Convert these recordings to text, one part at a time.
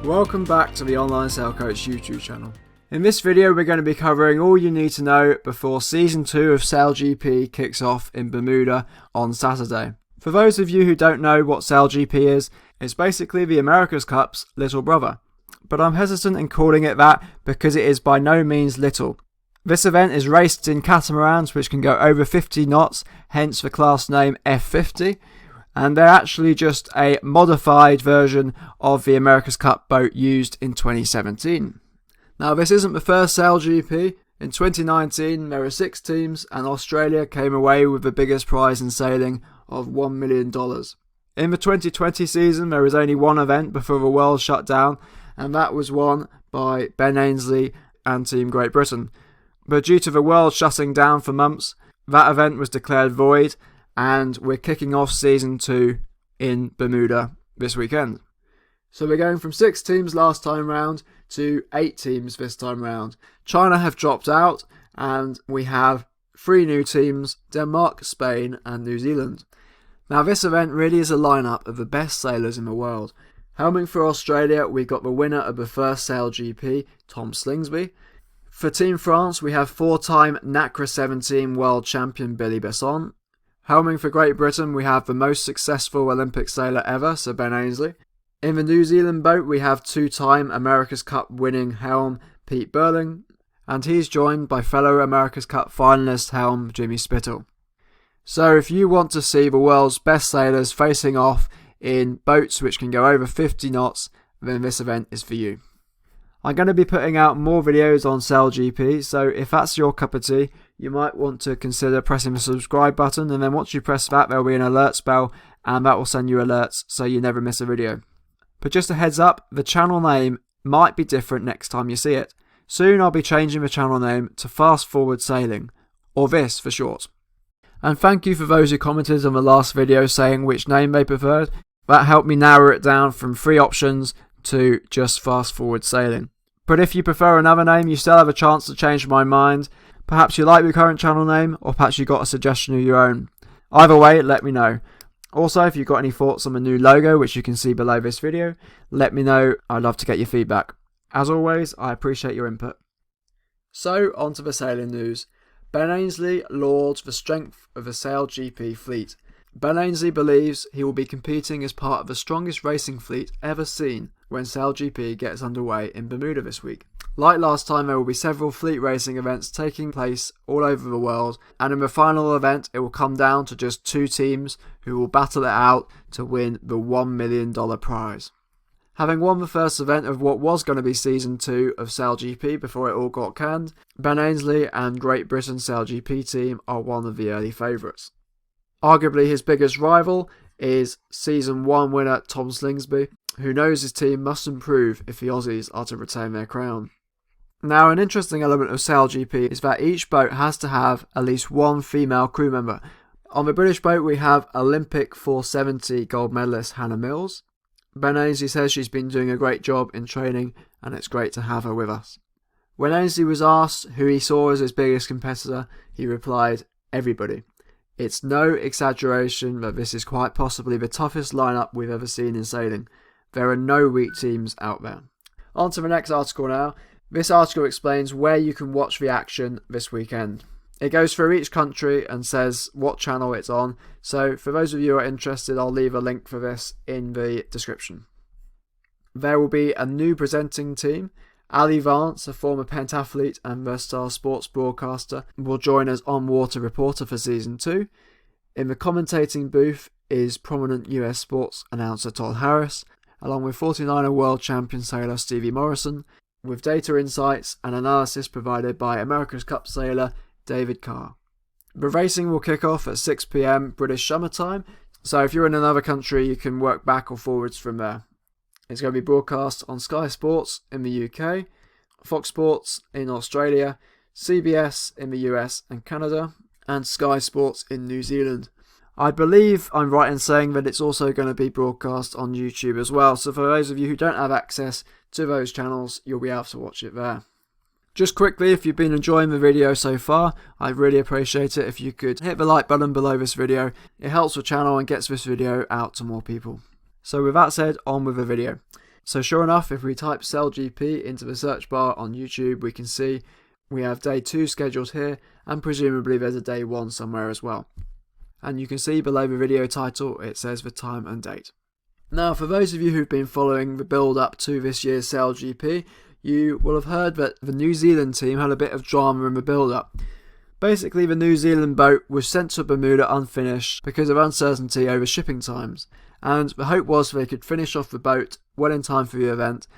Welcome back to the Online Sail Coach YouTube channel. In this video we're going to be covering all you need to know before Season 2 of SailGP kicks off in Bermuda on Saturday. For those of you who don't know what SailGP is, it's basically the America's Cup's little brother. But I'm hesitant in calling it that because it is by no means little. This event is raced in catamarans which can go over 50 knots, hence the class name F50. And they're actually just a modified version of the America's Cup boat used in 2017. Now this isn't the first SailGP. In 2019 there were 6 teams and Australia came away with the biggest prize in sailing of $1 million. In the 2020 season there was only one event before the world shut down, and that was won by Ben Ainslie and Team Great Britain. But due to the world shutting down for months, that event was declared void, and we're kicking off Season 2 in Bermuda this weekend. So we're going from 6 teams last time round to 8 teams this time round. China have dropped out, and we have 3 new teams: Denmark, Spain and New Zealand. Now this event really is a lineup of the best sailors in the world. Helming for Australia, we got the winner of the first SailGP, Tom Slingsby. For Team France, we have 4-time NACRA 17 world champion Billy Besson. Helming for Great Britain, we have the most successful Olympic sailor ever, Sir Ben Ainslie. In the New Zealand boat, we have 2-time America's Cup winning helm Pete Burling, and he's joined by fellow America's Cup finalist helm Jimmy Spithill. So if you want to see the world's best sailors facing off in boats which can go over 50 knots, then this event is for you. I'm going to be putting out more videos on SailGP, so if that's your cup of tea, you might want to consider pressing the subscribe button, and then once you press that there will be an alerts bell, and that will send you alerts so you never miss a video. But just a heads up, the channel name might be different next time you see it. Soon I'll be changing the channel name to Fast Forward Sailing, or VIS for short. And thank you for those who commented on the last video saying which name they preferred. That helped me narrow it down from 3 options to just Fast Forward Sailing. But if you prefer another name, you still have a chance to change my mind. Perhaps you like the current channel name, or perhaps you got a suggestion of your own. Either way, let me know. Also, if you've got any thoughts on the new logo, which you can see below this video, let me know. I'd love to get your feedback. As always, I appreciate your input. So, on to the sailing news. Ben Ainslie lauds the strength of the SailGP fleet. Ben Ainslie believes he will be competing as part of the strongest racing fleet ever seen when SailGP gets underway in Bermuda this week. Like last time, there will be several fleet racing events taking place all over the world, and in the final event it will come down to just 2 teams who will battle it out to win the $1 million prize. Having won the first event of what was going to be Season 2 of SailGP before it all got canned, Ben Ainslie and Great Britain's SailGP team are one of the early favourites. Arguably his biggest rival is Season 1 winner Tom Slingsby, who knows his team must improve if the Aussies are to retain their crown. Now, an interesting element of SailGP is that each boat has to have at least 1 female crew member. On the British boat we have Olympic 470 gold medalist Hannah Mills. Ben Ainslie says she's been doing a great job in training and it's great to have her with us. When Ainslie was asked who he saw as his biggest competitor, he replied, "Everybody." It's no exaggeration that this is quite possibly the toughest lineup we've ever seen in sailing. There are no weak teams out there. On to the next article now. This article explains where you can watch the action this weekend. It goes through each country and says what channel it's on, so for those of you who are interested, I'll leave a link for this in the description. There will be a new presenting team. Ali Vance, a former pentathlete and versatile sports broadcaster, will join as on-water reporter for Season 2. In the commentating booth is prominent US sports announcer Todd Harris, along with 49er world champion sailor Stevie Morrison, with data insights and analysis provided by America's Cup sailor David Carr. The racing will kick off at 6 PM British summer time, so if you're in another country you can work back or forwards from there. It's going to be broadcast on Sky Sports in the UK, Fox Sports in Australia, CBS in the US and Canada, and Sky Sports in New Zealand. I believe I'm right in saying that it's also going to be broadcast on YouTube as well, so for those of you who don't have access to those channels, you'll be able to watch it there. Just quickly, if you've been enjoying the video so far, I'd really appreciate it if you could hit the like button below this video. It helps the channel and gets this video out to more people. So with that said, on with the video. So sure enough, if we type SailGP into the search bar on YouTube, we can see we have day 2 scheduled here, and presumably there's a day 1 somewhere as well. And you can see below the video title, it says the time and date. Now, for those of you who've been following the build up to this year's SailGP, you will have heard that the New Zealand team had a bit of drama in the build up. Basically, the New Zealand boat was sent to Bermuda unfinished because of uncertainty over shipping times, and the hope was they could finish off the boat well in time for the event,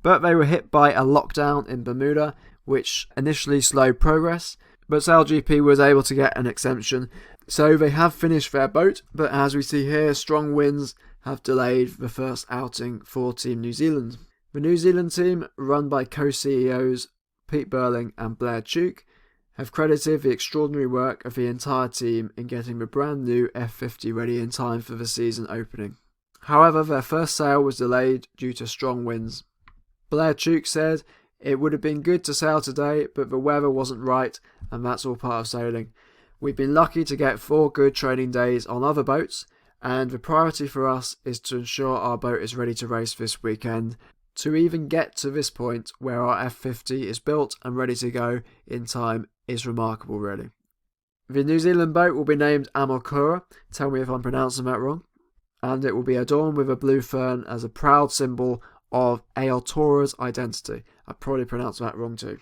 but they were hit by a lockdown in Bermuda, which initially slowed progress, but SailGP was able to get an exemption, so they have finished their boat, but as we see here, strong winds have delayed the first outing for Team New Zealand. The New Zealand team, run by co-CEOs Pete Burling and Blair Tuke, have credited the extraordinary work of the entire team in getting the brand new F50 ready in time for the season opening. However, their first sail was delayed due to strong winds. Blair Tuke said, "It would have been good to sail today, but the weather wasn't right, and that's all part of sailing. We've been lucky to get 4 good training days on other boats, and the priority for us is to ensure our boat is ready to race this weekend. To even get to this point where our F50 is built and ready to go in time is remarkable, really." The New Zealand boat will be named Amalkura, tell me if I'm pronouncing that wrong, and it will be adorned with a blue fern as a proud symbol of Aotearoa's identity. I probably pronounced that wrong too.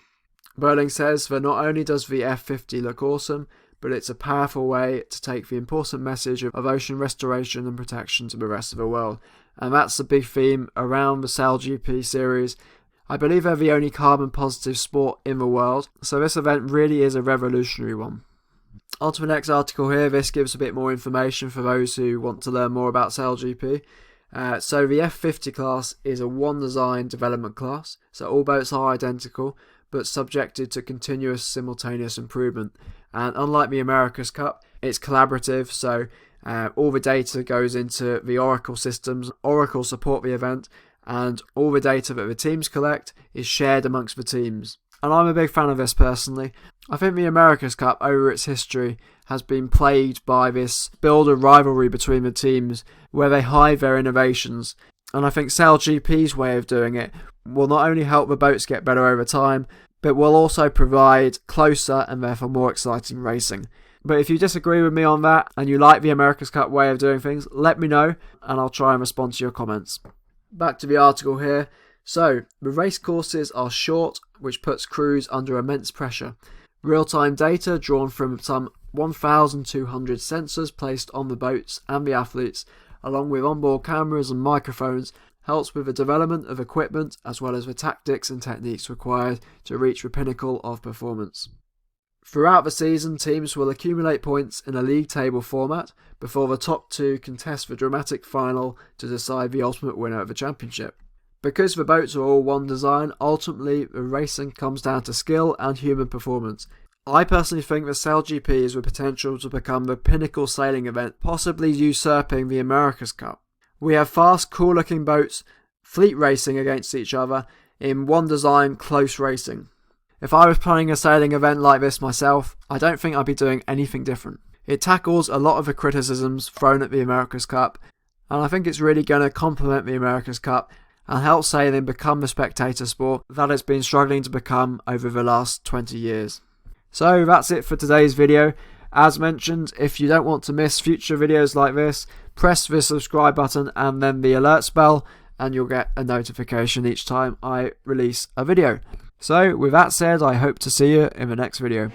Burling says that not only does the F50 look awesome, but it's a powerful way to take the important message of ocean restoration and protection to the rest of the world. And that's the big theme around the SailGP series. I believe they're the only carbon positive sport in the world, so this event really is a revolutionary one. On to the next article here. This gives a bit more information for those who want to learn more about SailGP. So the F50 class is a one design development class, so all boats are identical, but subjected to continuous simultaneous improvement. And unlike the America's Cup, it's collaborative, so all the data goes into the Oracle systems. Oracle support the event, and all the data that the teams collect is shared amongst the teams. And I'm a big fan of this personally. I think the America's Cup, over its history, has been plagued by this build of rivalry between the teams where they hide their innovations. And I think SailGP's way of doing it will not only help the boats get better over time, but will also provide closer and therefore more exciting racing. But if you disagree with me on that and you like the America's Cup way of doing things, let me know and I'll try and respond to your comments. Back to the article here. So, the race courses are short, which puts crews under immense pressure. Real-time data drawn from some 1,200 sensors placed on the boats and the athletes, along with onboard cameras and microphones, helps with the development of equipment as well as the tactics and techniques required to reach the pinnacle of performance. Throughout the season, teams will accumulate points in a league table format before the top 2 contest the dramatic final to decide the ultimate winner of the championship. Because the boats are all one design, ultimately the racing comes down to skill and human performance. I personally think that SailGP has the potential to become the pinnacle sailing event, possibly usurping the America's Cup. We have fast, cool looking boats, fleet racing against each other in one design, close racing. If I was planning a sailing event like this myself, I don't think I'd be doing anything different. It tackles a lot of the criticisms thrown at the America's Cup, and I think it's really going to complement the America's Cup and help sailing become the spectator sport that it's been struggling to become over the last 20 years. So that's it for today's video. As mentioned, if you don't want to miss future videos like this, press the subscribe button and then the alerts bell, and you'll get a notification each time I release a video. So with that said, I hope to see you in the next video.